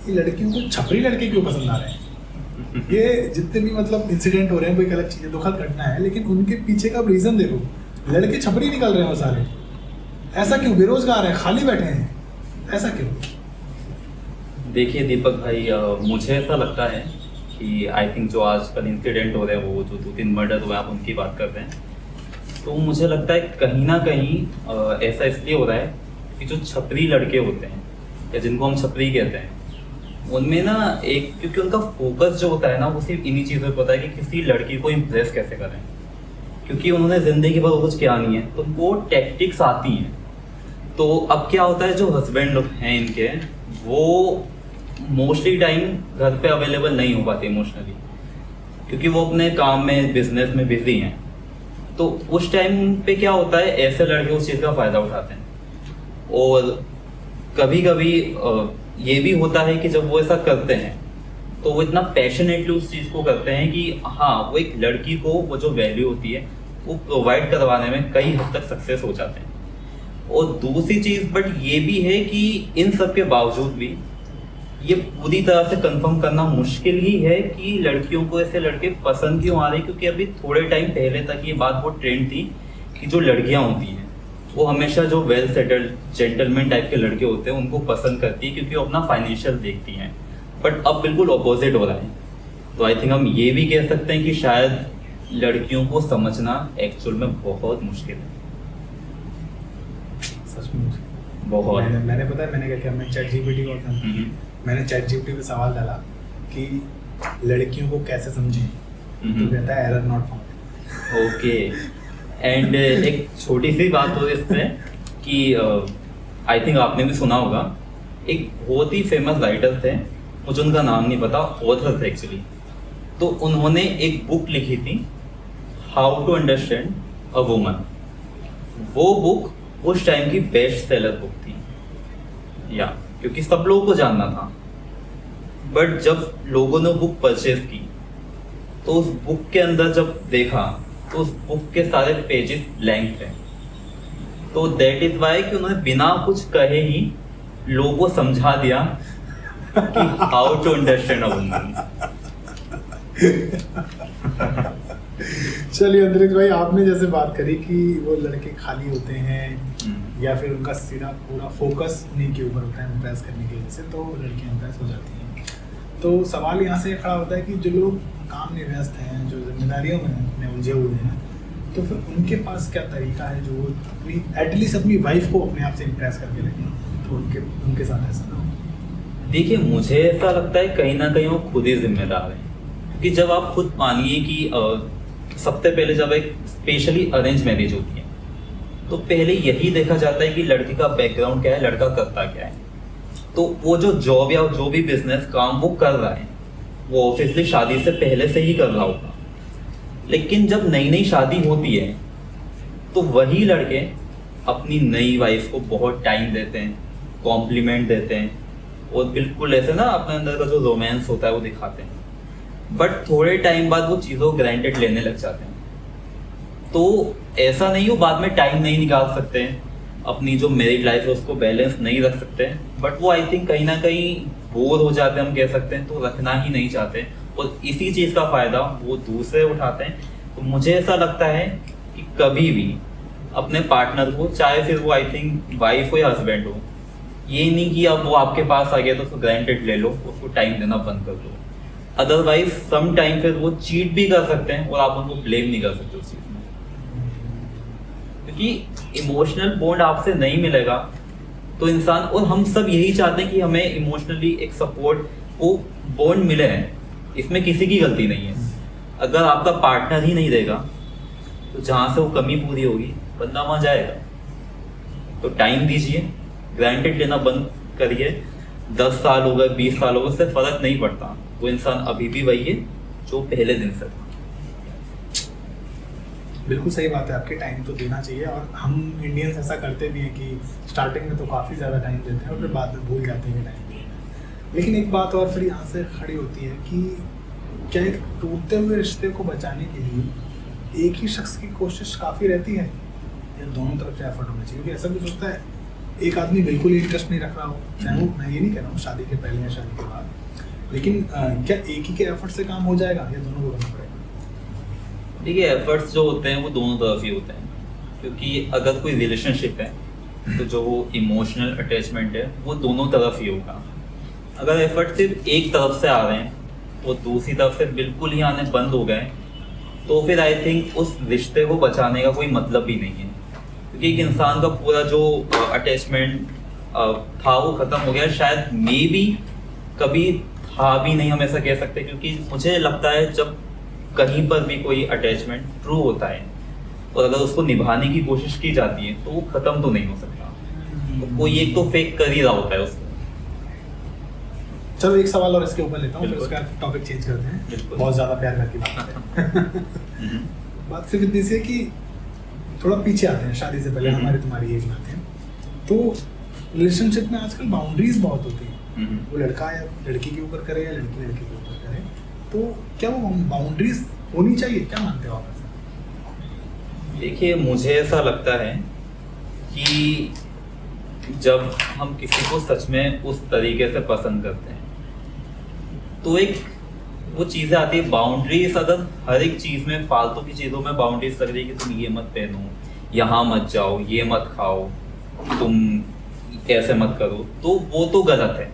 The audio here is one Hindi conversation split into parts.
कि लड़कियों को छपरी लड़के क्यों पसंद आ रहे हैं। ये जितने भी मतलब इंसिडेंट हो रहे हैं, कोई गलत चीज़ है, दुखद घटना है, लेकिन उनके पीछे का रीज़न देखो, लड़के छपरी निकल रहे हैं वो सारे। ऐसा क्यों? बेरोजगार है, खाली बैठे हैं, ऐसा क्यों? देखिए दीपक भाई, मुझे ऐसा लगता है कि आई थिंक जो आजकल इंसिडेंट हो रहे हैं, वो जो 2-3 मर्डर हुए, आप उनकी बात कर रहे हैं, तो मुझे लगता है कहीं ना कहीं ऐसा इसलिए हो रहा है कि जो छपरी लड़के होते हैं या जिनको हम छपरी कहते हैं, उनमें ना एक, क्योंकि उनका फोकस जो होता है ना, वो सिर्फ इन्हीं चीज़ों पे होता है कि किसी लड़की को इम्प्रेस कैसे करें, क्योंकि उन्होंने ज़िंदगी भर कुछ किया नहीं है, तो वो टैक्टिक्स आती हैं। तो अब क्या होता है, जो हस्बैंड लोग हैं इनके, वो मोस्टली टाइम घर पे अवेलेबल नहीं हो पाते इमोशनली, क्योंकि वो अपने काम में, बिजनेस में बिजी हैं। तो उस टाइम पे क्या होता है, ऐसे लड़के उस चीज़ का फ़ायदा उठाते हैं। और कभी कभी ये भी होता है कि जब वो ऐसा करते हैं तो वो इतना पैशनेटली उस चीज़ को करते हैं कि हाँ, वो एक लड़की को वो जो वैल्यू होती है वो प्रोवाइड करवाने में कई हद तक सक्सेस हो जाते हैं। और दूसरी चीज़ बट ये भी है कि इन सब के बावजूद भी ये पूरी तरह से कंफर्म करना मुश्किल ही है कि लड़कियों को ऐसे लड़के पसंद क्यों आ रहे हैं, क्योंकि अभी थोड़े टाइम पहले तक ये बात वो ट्रेंड थी कि जो लड़कियां होती हैं वो हमेशा जो वेल सेटल्ड जेंटलमैन टाइप के लड़के होते हैं उनको पसंद करती है, क्योंकि वो अपना फाइनेंशियल देखती हैं। बट अब बिल्कुल ऑपोजिट हो रहा है। तो आई थिंक हम ये भी कह सकते हैं कि शायद लड़कियों को समझना एक्चुअल में बहुत मुश्किल है। सच में बहुत। मैंने पता है मैंने क्या किया, मैं चैट जीपीटी को मैंने चैट जीपीटी पे सवाल डाला कि लड़कियों को कैसे समझें, तो कहता है error not found. Okay. And एक छोटी सी बात हो इसमें कि आई थिंक आपने भी सुना होगा, एक बहुत ही फेमस राइटर थे, मुझे उनका नाम नहीं पता, ऑथर थे एक्चुअली। तो उन्होंने एक बुक लिखी थी, how to understand a woman. वो बुक उस टाइम की बेस्ट सेलर बुक थी, या क्योंकि सब लोगों को जानना था। बट जब लोगों ने बुक परचेज की तो उस बुक के अंदर जब देखा तो उस बुक के सारे पेजेस ब्लैंक थे। तो दैट इज वाई कि उन्होंने बिना कुछ कहे ही लोगों को समझा दिया कि how to understand a woman. चलिए अंतरिक्ष भाई, आपने जैसे बात करी कि वो लड़के खाली होते हैं या फिर उनका सीधा पूरा फोकस उन्हीं के ऊपर होता है इम्प्रेस करने की वजह से, तो लड़कियां इम्प्रेस हो जाती हैं। तो सवाल यहाँ से खड़ा होता है कि जो लोग काम में व्यस्त हैं, जो जिम्मेदारियों में उलझे हुए हैं, तो फिर उनके पास क्या तरीका है जो अपनी एटलीस्ट अपनी वाइफ को अपने आप से इम्प्रेस करके रखें, तो उनके साथ ऐसा ना हो। देखिए, मुझे ऐसा लगता है कहीं ना कहीं वो खुद ही जिम्मेदार है, क्योंकि जब आप खुद मानिए कि सबसे पहले जब एक स्पेशली अरेंज मैरिज होती है तो पहले यही देखा जाता है कि लड़की का बैकग्राउंड क्या है, लड़का करता क्या है। तो वो जो जॉब या जो भी बिजनेस काम वो कर रहा है वो ऑब्वियसली शादी से पहले से ही कर रहा होगा। लेकिन जब नई नई शादी होती है तो वही लड़के अपनी नई वाइफ को बहुत टाइम देते हैं, कॉम्प्लीमेंट देते हैं, और बिल्कुल ऐसे ना अपने अंदर का जो रोमांस होता है वो दिखाते हैं। बट थोड़े टाइम बाद वो चीज़ों को ग्रांटेड लेने लग जाते हैं। तो ऐसा नहीं हो बाद में टाइम नहीं निकाल सकते हैं, अपनी जो मैरिड लाइफ है उसको बैलेंस नहीं रख सकते, बट वो आई थिंक कहीं ना कहीं बोर हो जाते हैं, हम कह सकते हैं, तो रखना ही नहीं चाहते, और इसी चीज़ का फ़ायदा वो दूसरे उठाते हैं। तो मुझे ऐसा लगता है कि कभी भी अपने पार्टनर को, चाहे फिर वो आई थिंक वाइफ हो या हस्बैंड हो, ये नहीं कि अब वो आपके पास आ गया तो उसको ग्रांटेड ले लो, उसको टाइम देना बंद कर दो। अदरवाइज सम टाइम फिर वो चीट भी कर सकते हैं और आप उनको ब्लेम नहीं कर सकते उस चीज़ में, क्योंकि इमोशनल बॉन्ड आपसे नहीं मिलेगा तो इंसान, और हम सब यही चाहते हैं कि हमें इमोशनली एक सपोर्ट वो बॉन्ड मिले हैं, इसमें किसी की गलती नहीं है। अगर आपका पार्टनर ही नहीं देगा तो जहाँ से वो कमी पूरी होगी बंदा वहाँ जाएगा। तो टाइम दीजिए, ग्रांटेड लेना बंद करिए। 10 साल हो गए, 20 साल हो गए, उससे फर्क नहीं पड़ता, वो इंसान अभी भी वही है जो पहले दिन से था। बिल्कुल सही बात है आपकी, टाइम तो देना चाहिए। और हम इंडियंस ऐसा करते भी हैं कि स्टार्टिंग में तो काफ़ी ज़्यादा टाइम देते हैं और फिर बाद में भूल जाते हैं कि टाइम देना है। लेकिन एक बात और फिर यहाँ से खड़ी होती है कि क्या एक टूटते हुए रिश्ते को बचाने के लिए एक ही शख्स की कोशिश काफ़ी रहती है या दोनों तरफ से एफर्ट होना चाहिए? क्योंकि ऐसा भी होता है एक आदमी बिल्कुल ही इंटरेस्ट नहीं रख रहा हो, चाहे वो, मैं ये नहीं कह रहा हूँ शादी के पहले या शादी के बाद, लेकिन क्या एक ही के एफर्ट से काम हो जाएगा या दोनों को करना पड़ेगा? देखिए एफर्ट्स जो होते हैं वो दोनों तरफ ही होते हैं, क्योंकि अगर कोई रिलेशनशिप है तो जो इमोशनल अटैचमेंट है वो दोनों तरफ ही होगा। अगर एफर्ट सिर्फ एक तरफ से आ रहे हैं और दूसरी तरफ से बिल्कुल ही आने बंद हो गए तो फिर आई थिंक उस रिश्ते को बचाने का कोई मतलब भी नहीं है, क्योंकि एक इंसान का पूरा जो अटैचमेंट था वो खत्म हो गया। शायद मे बी कभी था भी नहीं, हम ऐसा कह सकते, क्योंकि मुझे लगता है जब कहीं पर भी कोई अटैचमेंट ट्रू होता है और अगर उसको निभाने की कोशिश की जाती है तो वो खत्म तो नहीं हो सकता, तो कोई एक तो फेक कर ही रहा होता है उसको। चलो एक सवाल और इसके ऊपर लेता हूँ, फिर बिल्कुल। उसका टॉपिक चेंज करते हैं। बिल्कुल। बहुत ज़्यादा प्यार करके बात करते हैं। बात सिर्फ इतनी सी है कि थोड़ा पीछे आते हैं, शादी से पहले हमारी तुम्हारी एज में आते हैं, तो रिलेशनशिप में आजकल बाउंड्रीज बहुत होती हैं। वो लड़का या लड़की के ऊपर करे या लड़की लड़के के ऊपर करे, तो क्या वो बाउंड्रीज होनी चाहिए? क्या मानते हो आप ऐसा? देखिए मुझे ऐसा लगता है कि जब हम किसी को सच में उस तरीके से पसंद करते हैं तो एक वो चीज़ें आती है बाउंड्रीज। अगर हर एक चीज़ में, फालतू की चीज़ों में बाउंड्रीज लग रही है कि तुम ये मत पहनो, यहाँ मत जाओ, ये मत खाओ, तुम ऐसे मत करो, तो वो तो गलत है,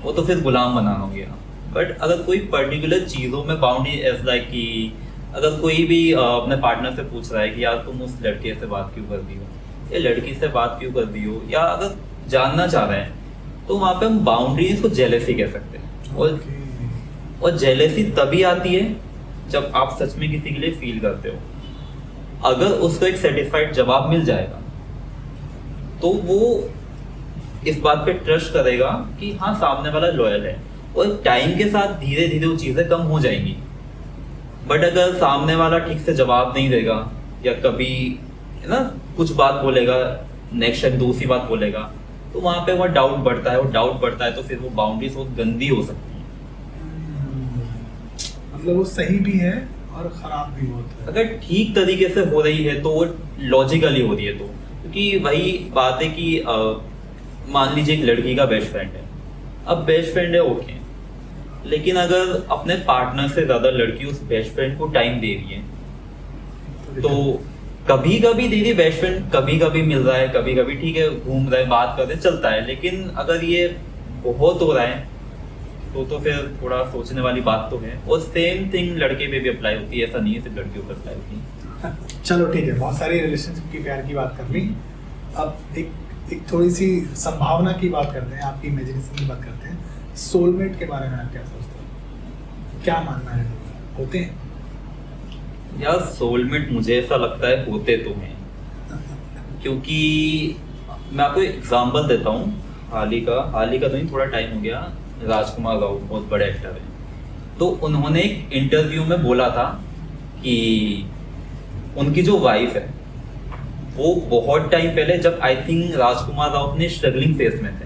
वो तो फिर गुलाम बनाना हो गया। बट अगर कोई पर्टिकुलर चीज़ों में बाउंड्री एज लाइक कि अगर कोई भी अपने पार्टनर से पूछ रहा है कि यार तुम उस लड़के से बात क्यों कर दी हो या लड़की से बात क्यों कर दी हो, या अगर जानना चाह रहे हैं तो वहाँ पे हम बाउंड्रीज को जेलेसी कह सकते हैं। और जेलेसी तभी आती है जब आप सच में किसी के लिए फील करते हो। अगर उसको एक सेटिस्फाइड जवाब मिल जाएगा तो वो इस बात पे ट्रस्ट करेगा कि हाँ सामने वाला लॉयल है, और टाइम के साथ धीरे धीरे वो चीज़ें कम हो जाएंगी। बट अगर सामने वाला ठीक से जवाब नहीं देगा या कभी है ना कुछ बात बोलेगा, नेक्स्ट टाइम दूसरी बात बोलेगा, तो वहाँ पे वो डाउट बढ़ता है, वो डाउट बढ़ता है तो फिर वो बाउंड्रीज बहुत गंदी हो सकती है। मतलब वो सही भी है और खराब भी बहुत है। अगर ठीक तरीके से हो रही है तो वो लॉजिकली हो रही है, तो क्योंकि वही बात है कि मान लीजिए एक लड़की का बेस्ट फ्रेंड है, अब बेस्ट फ्रेंड है ओके, लेकिन अगर अपने पार्टनर से ज्यादा लड़की उस बेस्ट फ्रेंड को टाइम दे रही है तो कभी कभी दीदी बेस्ट फ्रेंड कभी कभी मिल रहा है, कभी कभी ठीक है घूम रहे बात कर रहे चलता है, लेकिन अगर ये बहुत हो रहा है तो फिर थोड़ा सोचने वाली बात तो है। और सेम थिंग लड़के पे भी अप्लाई होती है, ऐसा नहीं है सिर्फ लड़कियों पर अप्लाई होती है। चलो ठीक है, बहुत सारी रिलेशनशिप की प्यार की बात कर ली, अब एक थोड़ी सी संभावना की बात करते हैं, आपकी इमेजिनेशन की बात करते हैं। सोलमेट के बारे में आप क्या सोचते हैं, क्या मानना है, होते हैं? यार सोलमेट मुझे ऐसा लगता है होते तो हैं, क्योंकि मैं आपको एग्जांपल देता हूँ हाल ही का तो नहीं, थोड़ा टाइम हो गया। राजकुमार राव बहुत बड़े एक्टर हैं, तो उन्होंने एक इंटरव्यू में बोला था कि उनकी जो वाइफ है वो बहुत टाइम पहले, जब आई थिंक राजकुमार राव अपने स्ट्रगलिंग फेज में थे,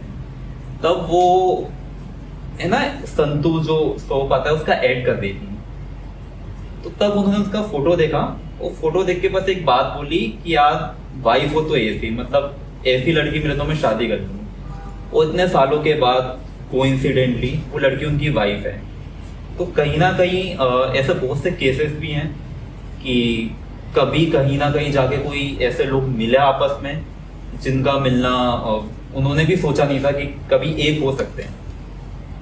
तब वो है ना संतू जो सोप आता है उसका ऐड कर दी थी, तो तब उन्होंने उसका फोटो देखा, वो फोटो देख के बस एक बात बोली कि यार वाइफ हो तो ऐसी, मतलब ऐसी लड़की मिले तो मैं शादी कर लूँ। और इतने सालों के बाद कोइंसिडेंटली वो लड़की उनकी वाइफ है। तो कहीं ना कहीं ऐसे बहुत से केसेस भी हैं कि कभी कहीं ना कहीं जाके कोई ऐसे लोग मिले आपस में जिनका मिलना उन्होंने भी सोचा नहीं था कि कभी एक हो सकते हैं।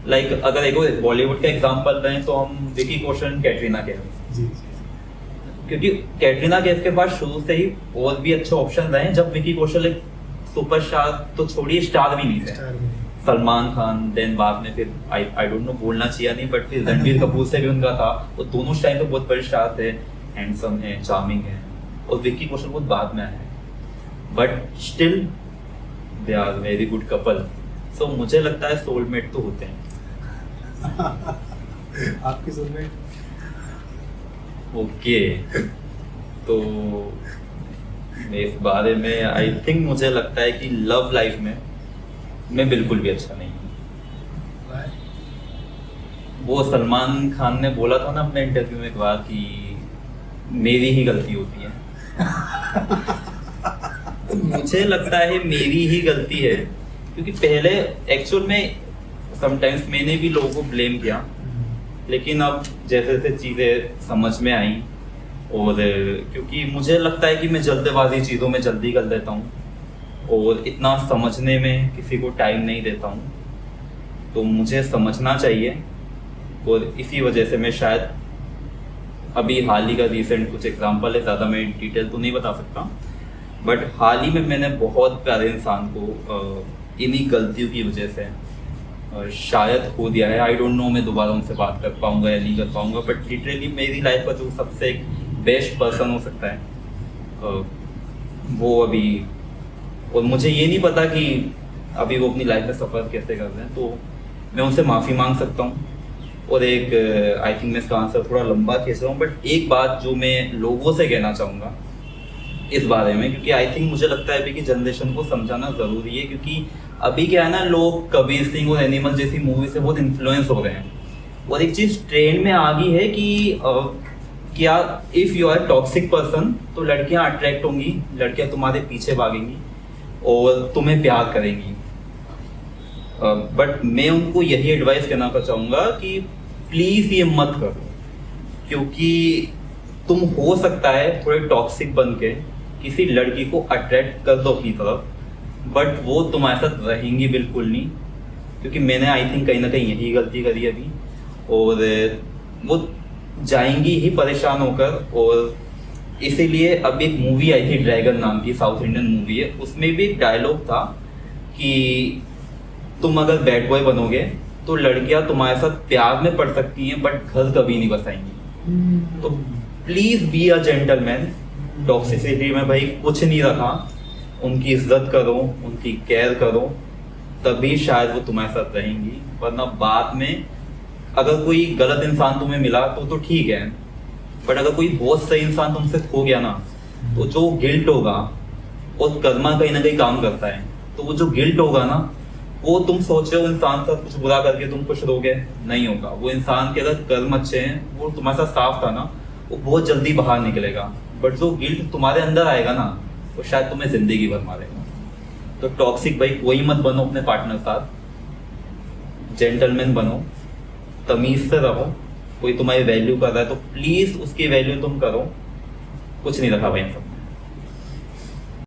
लाइक अगर एक बॉलीवुड का एग्जांपल दें तो हम विकी कौशल, कैटरीना कैफ, जी। क्योंकि कैटरीना कैफ के पास शुरू से ही और भी अच्छे ऑप्शन रहे। जब विकी कौशल एक सुपरस्टार तो छोड़िए स्टार भी नहीं थे, सलमान खान, देन बाद में फिर आई डोंट नो बोलना चाहिए नहीं, बट फिर रणबीर कपूर से भी उनका था। वो दोनों उस टाइम पे बहुत बड़े स्टार थे, हैंडसम है, चार्मिंग है, और विक्की कौशल बहुत बाद में आया है, but still they are very good couple. So मुझे लगता है सोलमेट तो होते हैं। आपकी सोलमेट? ओके, तो इस बारे में आई थिंक मुझे लगता है कि लव लाइफ में मैं बिल्कुल भी अच्छा नहीं हूँ। वो सलमान खान ने बोला था ना अपने इंटरव्यू में एक बार कि मेरी ही गलती होती है। मुझे लगता है मेरी ही गलती है, क्योंकि पहले एक्चुअल में समटाइम्स मैंने भी लोगों को ब्लेम किया, लेकिन अब जैसे जैसे चीज़ें समझ में आई और क्योंकि मुझे लगता है कि मैं जल्दबाजी चीज़ों में जल्दी कर देता हूँ और इतना समझने में किसी को टाइम नहीं देता हूँ, तो मुझे समझना चाहिए। और इसी वजह से मैं शायद अभी हाल ही का रिसेंट कुछ एग्जांपल है, ज़्यादा मैं डिटेल तो नहीं बता सकता, बट हाल ही में मैंने बहुत प्यारे इंसान को इन्हीं गलतियों की वजह से शायद खो दिया है। आई डोंट नो मैं दोबारा उनसे बात कर पाऊंगा या नहीं कर पाऊंगा, बट लिटरली मेरी लाइफ का जो सबसे एक बेस्ट पर्सन हो सकता है वो अभी, और मुझे ये नहीं पता कि अभी वो अपनी लाइफ में सफ़र कैसे कर रहे हैं, तो मैं उनसे माफ़ी मांग सकता हूँ। और एक आई थिंक मैं इसका आंसर थोड़ा लंबा खींच रहा हूँ, बट एक बात जो मैं लोगों से कहना चाहूँगा इस बारे में, क्योंकि आई थिंक मुझे लगता है अभी की जनरेशन को समझाना ज़रूरी है, क्योंकि अभी क्या है ना, लोग कबीर सिंह और एनिमल जैसी मूवी से बहुत इन्फ्लुएंस हो रहे हैं, और एक चीज़ ट्रेंड में आ गई है कि क्या if you are toxic person तो लड़कियां अट्रैक्ट होंगी, लड़कियां तुम्हारे पीछे भागेंगी और तुम्हें प्यार करेंगी। बट मैं उनको यही एडवाइस करना चाहूँगा कि प्लीज़ ये मत करो, क्योंकि तुम हो सकता है थोड़े टॉक्सिक बन के किसी लड़की को अट्रैक्ट कर दो अपनी तरफ, बट वो तुम्हारे साथ रहेंगी बिल्कुल नहीं, क्योंकि मैंने आई थिंक कहीं ना कहीं यही गलती करी अभी, और वो जाएंगी ही परेशान होकर। और इसीलिए अब एक मूवी आई थी ड्रैगन नाम की, साउथ इंडियन मूवी है, उसमें भी एक डायलॉग था कि तुम अगर बैड बॉय बनोगे तो लड़कियां तुम्हारे साथ प्यार में पड़ सकती हैं बट घर कभी नहीं बसाएंगी। तो please be a gentleman. Toxicity में भाई कुछ नहीं रखा, उनकी इज्जत करो, उनकी केयर करो, तभी शायद वो तुम्हारे साथ रहेंगी, वरना बाद में अगर कोई गलत इंसान तुम्हें मिला तो ठीक है, बट अगर कोई बहुत सही इंसान तुमसे खो गया ना, तो जो गिल्ट होगा, और कर्मा कहीं ना कहीं काम करता है, तो वो जो गिल्ट होगा ना, वो तुम सोच रहे हो इंसान साथ कुछ बुरा करके तुम खुश रहोगे, नहीं होगा। वो इंसान के अगर कर्म अच्छे हैं, वो तुम्हारे साथ साफ था ना, वो बहुत जल्दी बाहर निकलेगा, बट जो गिल्ट तुम्हारे अंदर आएगा ना, वो शायद तुम्हें जिंदगी भर मारेगा। तो टॉक्सिक भाई कोई मत बनो अपने पार्टनर साथ, जेंटलमैन बनो, तमीज से रहो। कोई तुम्हारी वैल्यू कर रहा है तो प्लीज उसकी वैल्यू तुम करो, कुछ नहीं रखा भाई सब।